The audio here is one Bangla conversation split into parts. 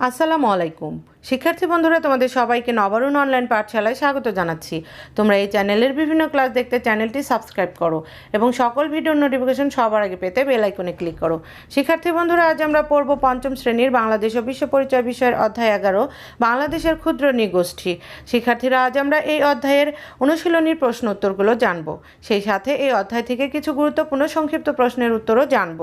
আসসালামু আলাইকুম শিক্ষার্থী বন্ধুরা, তোমাদের সবাইকে নবারুণ অনলাইন পাঠশালায় স্বাগত জানাচ্ছি। তোমরা এই চ্যানেলের বিভিন্ন ক্লাস দেখতে চ্যানেলটি সাবস্ক্রাইব করো এবং সকল ভিডিওর নোটিফিকেশন সবার আগে পেতে বেল আইকনে ক্লিক করো। শিক্ষার্থী বন্ধুরা, আজ আমরা পড়ব পঞ্চম শ্রেণীর বাংলাদেশ ও বিশ্ব পরিচয় বিষয়ের অধ্যায় 11 বাংলাদেশের ক্ষুদ্র নৃগোষ্ঠী। শিক্ষার্থীরা, আজ আমরা এই অধ্যায়ের অনুশীলনীর প্রশ্ন উত্তরগুলো জানব। সেই সাথে এই অধ্যায় থেকে কিছু গুরুত্বপূর্ণ সংক্ষিপ্ত প্রশ্নের উত্তরও জানব।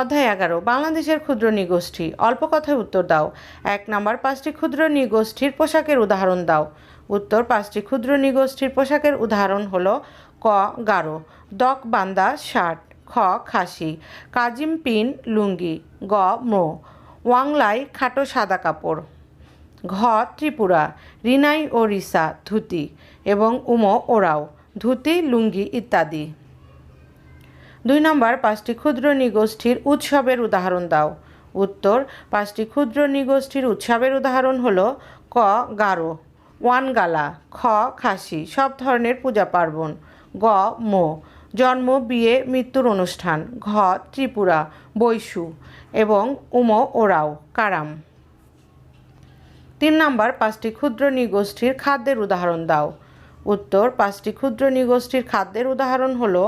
অধ্যায় 11 বাংলাদেশের ক্ষুদ্র নৃগোষ্ঠী। অল্প কথায় উত্তর দাও। 1 নাম্বার, 5টি ক্ষুদ্র নৃগোষ্ঠীর পোশাকের উদাহরণ দাও। উত্তর, 5টি ক্ষুদ্র নৃগোষ্ঠীর পোশাকের উদাহরণ হলো ক গারো, দক বান্দা শার্ট, খ খাসি, কাজিম পিন লুঙ্গি, গ মো, ওয়াংলাই খাটো সাদা কাপড়, ঘ ত্রিপুরা রিনাই ও রিসা ধুতি এবং উমো ওরাও ধুতি লুঙ্গি ইত্যাদি। 2 নম্বর, 5টি ক্ষুদ্র নৃগোষ্ঠীর উৎসবের উদাহরণ দাও। উত্তর, 5টি ক্ষুদ্র নৃগোষ্ঠীর উৎসবের উদাহরণ হলো ক গারো, ওয়ানগালা, খ খাসি সব ধরনের পূজা পার্বণ, গ মো জন্ম বিয়ে মৃত্যুর অনুষ্ঠান, ঘ ত্রিপুরা বৈশু এবং উমো ওরাও কারাম। 3 নম্বর, 5টি ক্ষুদ্র নৃগোষ্ঠীর খাদ্যের উদাহরণ দাও। উত্তর, 5টি ক্ষুদ্র নৃগোষ্ঠীর খাদ্যের উদাহরণ হলো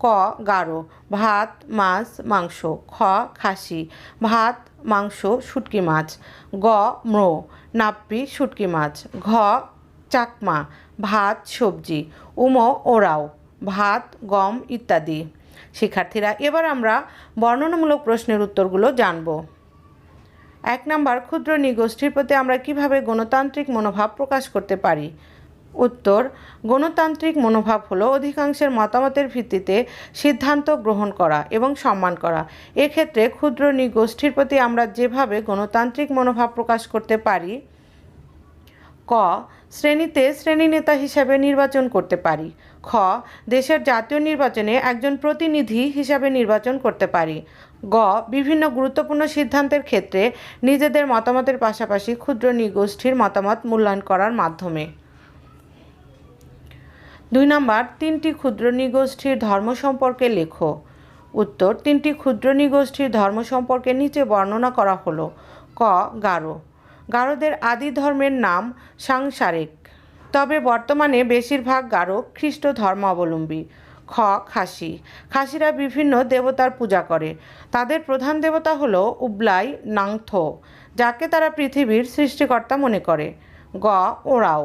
ক গারো, ভাত মাছ মাংস, খ খাসি, ভাত মাংস শুটকি মাছ, গ ম্রো নাপ্পি শুটকি মাছ, ঘ চাকমা ভাত সবজি, উমো ওরাও ভাত গম ইত্যাদি। শিক্ষার্থীরা, এবার আমরা বর্ণনামূলক প্রশ্নের উত্তরগুলো জানব। 1 নাম্বার, ক্ষুদ্র নৃগোষ্ঠীর প্রতি আমরা কিভাবে গণতান্ত্রিক মনোভাব প্রকাশ করতে পারি। উত্তর, গণতান্ত্রিক মনোভাব হলো অধিকাংশের মতামতের ভিত্তিতে সিদ্ধান্ত গ্রহণ করা এবং সম্মান করা। এক্ষেত্রে ক্ষুদ্র নৃগোষ্ঠীর প্রতি আমরা যেভাবে গণতান্ত্রিক মনোভাব প্রকাশ করতে পারি: ক শ্রেণীতে শ্রেণী নেতা হিসাবে নির্বাচন করতে পারি, খ দেশের জাতীয় নির্বাচনে একজন প্রতিনিধি হিসাবে নির্বাচন করতে পারি, গ বিভিন্ন গুরুত্বপূর্ণ সিদ্ধান্তের ক্ষেত্রে নিজেদের মতামতের পাশাপাশি ক্ষুদ্র নৃগোষ্ঠীর মতামত মূল্যায়ন করার মাধ্যমে। 2 নম্বর, 3টি ক্ষুদ্র নৃগোষ্ঠীর ধর্ম সম্পর্কে লেখো। উত্তর, 3টি ক্ষুদ্র নৃগোষ্ঠীর ধর্ম সম্পর্কে নিচে বর্ণনা করা হলো। ক গারো, গারোদের আদি ধর্মের নাম সাংসারিক, তবে বর্তমানে বেশিরভাগ গারো খ্রিস্ট ধর্মাবলম্বী। খ খাসি, খাসিরা বিভিন্ন দেবতার পূজা করে। তাদের প্রধান দেবতা হলো উবলাই নাংথো, যাকে তারা পৃথিবীর সৃষ্টিকর্তা মনে করে। গ ওরাও,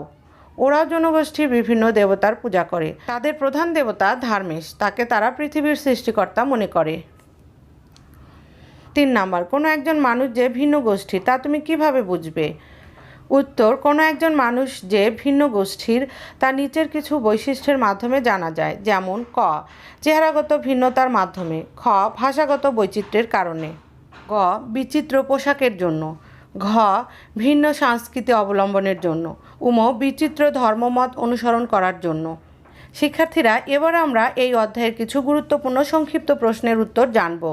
ওরাও জনগোষ্ঠী বিভিন্ন দেবতার পূজা করে। তাদের প্রধান দেবতা ধার্মেশ, তাকে তারা পৃথিবীর সৃষ্টিকর্তা মনে করে। 3 নাম্বার, কোনো একজন মানুষ যে ভিন্ন গোষ্ঠীর তা তুমি কিভাবে বুঝবে। উত্তর, কোনো একজন মানুষ যে ভিন্ন গোষ্ঠীর তা নিচের কিছু বৈশিষ্ট্যের মাধ্যমে জানা যায়, যেমন ক চেহারাগত ভিন্নতার মাধ্যমে, খ ভাষাগত বৈচিত্র্যের কারণে, গ বিচিত্র পোশাকের জন্য, ঘ ভিন্ন সংস্কৃতি অবলম্বনের জন্য, উম বিচিত্র ধর্মমত অনুসরণ করার জন্য। শিক্ষার্থীরা, এবার আমরা এই অধ্যায়ের কিছু গুরুত্বপূর্ণ সংক্ষিপ্ত প্রশ্নের উত্তর জানব।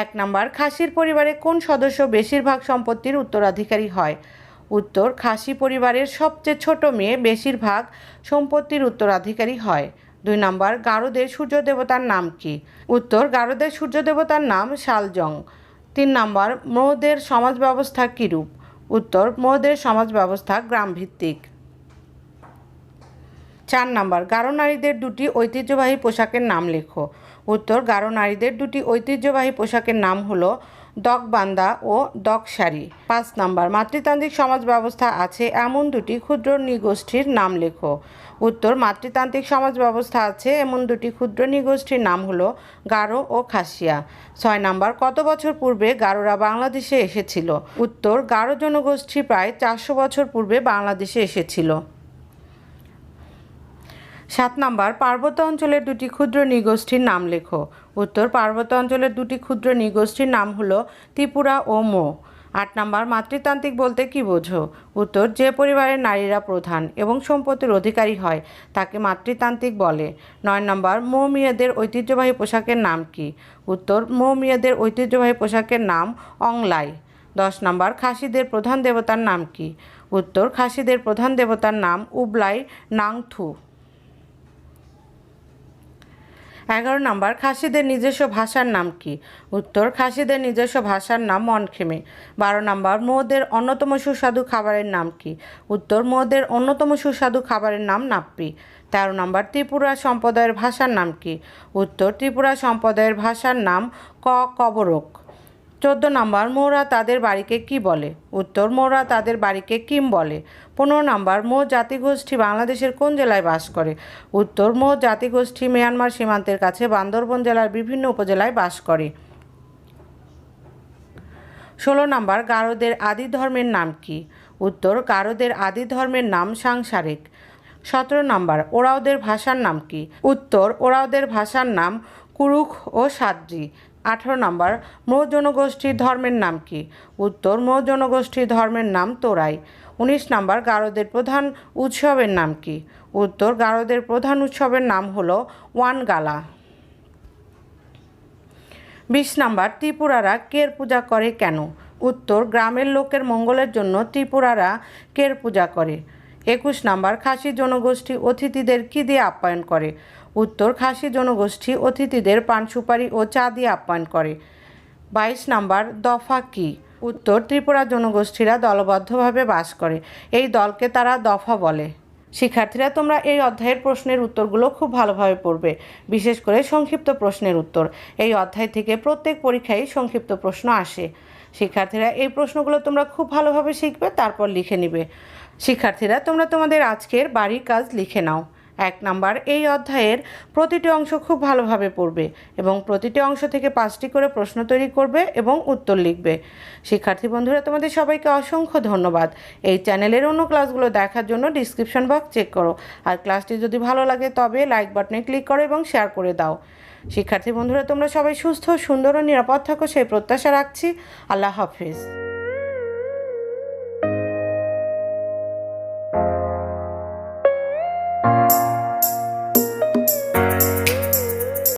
1 নাম্বার, খাসির পরিবারে কোন সদস্য বেশিরভাগ সম্পত্তির উত্তরাধিকারী হয়। উত্তর, খাসি পরিবারের সবচেয়ে ছোট মেয়ে বেশিরভাগ সম্পত্তির উত্তরাধিকারী হয়। 2 নাম্বার, গারোদের সূর্য দেবতার নাম কি। উত্তর, গারোদের সূর্য দেবতার নাম শালজং। 3 নাম্বার, মোদের সমাজ ব্যবস্থা কীরূপ। উত্তর, মোদের সমাজ ব্যবস্থা গ্রামভিত্তিক। 4 নাম্বার, গারো নারীদের 2টি ঐতিহ্যবাহী পোশাকের নাম লেখো। উত্তর, গারো নারীদের 2টি ঐতিহ্যবাহী পোশাকের নাম হলো দক বান্দা ও দক শাড়ি। 5 নাম্বার, মাতৃতান্ত্রিক সমাজ ব্যবস্থা আছে এমন 2টি ক্ষুদ্র নৃগোষ্ঠীর নাম লেখো। উত্তর, মাতৃতান্ত্রিক সমাজ ব্যবস্থা আছে এমন 2টি ক্ষুদ্র নৃগোষ্ঠীর নাম হলো গারো ও খাসিয়া। 6 নাম্বার, কত বছর পূর্বে গারোরা বাংলাদেশে এসেছিল। উত্তর, গারো জনগোষ্ঠী প্রায় 400 বছর পূর্বে বাংলাদেশে এসেছিল। 7 নাম্বার, পার্বত্য অঞ্চলের 2টি ক্ষুদ্র নৃগোষ্ঠীর নাম লেখো। উত্তর, পার্বত্য অঞ্চলের 2টি ক্ষুদ্র নৃগোষ্ঠীর নাম হলো ত্রিপুরা ও মো। 8 নাম্বার, মাতৃতান্ত্রিক বলতে কী বোঝো। উত্তর, যে পরিবারের নারীরা প্রধান এবং সম্পত্তির অধিকারী হয় তাকে মাতৃতান্ত্রিক বলে। 9 নাম্বার, মো মিয়াদের ঐতিহ্যবাহী পোশাকের নাম কি। উত্তর, মো মিয়াদের ঐতিহ্যবাহী পোশাকের নাম অংলাই। 10 নাম্বার, খাসিদের প্রধান দেবতার নাম কি। উত্তর, খাসিদের প্রধান দেবতার নাম উবলাই নাংথু। 11 নম্বর খাসিদের নিজস্ব ভাষার নাম কি? উত্তর খাসিদের নিজস্ব ভাষার নাম মনখেমে। 12 নম্বর মৌদের অন্যতম সুস্বাদু খাবারের নাম কি? উত্তর মৌদের অন্যতম সুস্বাদু খাবারের নাম নাপ্পি। 13 নম্বর ত্রিপুরা সম্প্রদায়ের ভাষার নাম কি? উত্তর ত্রিপুরা সম্প্রদায়ের ভাষার নাম কবরক। 14 নম্বর মৌরা তাদের বাড়িকে কি বলে? উত্তর মৌরা তাদের বাড়িকে কিম বলে। 15 নম্বর মৌ জাতিগোষ্ঠী বাংলাদেশের কোন জেলায় বাস করে? উত্তর মৌ জাতিগোষ্ঠী মিয়ানমার সীমান্তের কাছে বান্দরবন জেলার বিভিন্ন উপজেলায় বাস করে। 16 নম্বর গারোদের আদি ধর্মের নাম কি? উত্তর গারোদের আদি ধর্মের নাম সাংসারিক। 17 নম্বর ওরাওদের ভাষার নাম কি? উত্তর ওরাওদের ভাষার নাম কুরুখ ও সাদ্রি। 18 নম্বর মৌ জনগোষ্ঠীর ধর্মের নাম কি? উত্তর মৌ জনগোষ্ঠীর ধর্মের নাম তোরাই। 19 নম্বর গারোদের প্রধান উৎসবের নাম কি? উত্তর গারোদের প্রধান উৎসবের নাম হলো ওয়ানগালা। 20 নম্বর ত্রিপুরারা কের পূজা করে কেন? উত্তর গ্রামের লোকের মঙ্গলের জন্য ত্রিপুরারা কের পূজা করে। 21 নম্বর খাসি জনগোষ্ঠী অতিথিদের কি দিয়ে আপ্যায়ন করে? উত্তর খাসি জনগোষ্ঠী অতিথিদের পান সুপারি ও চা দিয়ে আপ্যায়ন করে। 22 নম্বর দফা কি? উত্তর ত্রিপুরা জনগোষ্ঠীরা দলবদ্ধভাবে বাস করে, এই দলকে তারা দফা বলে। শিক্ষার্থীরা তোমরা এই অধ্যায়ের প্রশ্নের উত্তরগুলো খুব ভালোভাবে পড়বে, বিশেষ করে সংক্ষিপ্ত প্রশ্নের উত্তর। এই অধ্যায় থেকে প্রত্যেক পরীক্ষায় সংক্ষিপ্ত প্রশ্ন আসে। শিক্ষার্থীরা এই প্রশ্নগুলো তোমরা খুব ভালোভাবে শিখবে, তারপর লিখে নিবে। শিক্ষার্থীরা তোমরা তোমাদের আজকের বাড়ির কাজ লিখে নাও। 1 নাম্বার এই অধ্যায়ের প্রতিটি অংশ খুব ভালোভাবে পড়বে এবং প্রতিটি অংশ থেকে 5টি করে প্রশ্ন তৈরি করবে এবং উত্তর লিখবে। শিক্ষার্থী বন্ধুরা তোমাদের সবাইকে অসংখ্য ধন্যবাদ। এই চ্যানেলের অন্য ক্লাসগুলো দেখার জন্য ডিসক্রিপশন বক্স চেক করো, আর ক্লাসটি যদি ভালো লাগে তবে লাইক বাটনে ক্লিক করো এবং শেয়ার করে দাও। শিক্ষার্থী বন্ধুরা তোমরা সবাই সুস্থ, সুন্দর ও নিরাপদ থাকো সেই প্রত্যাশা রাখছি। আল্লাহ হাফেজ।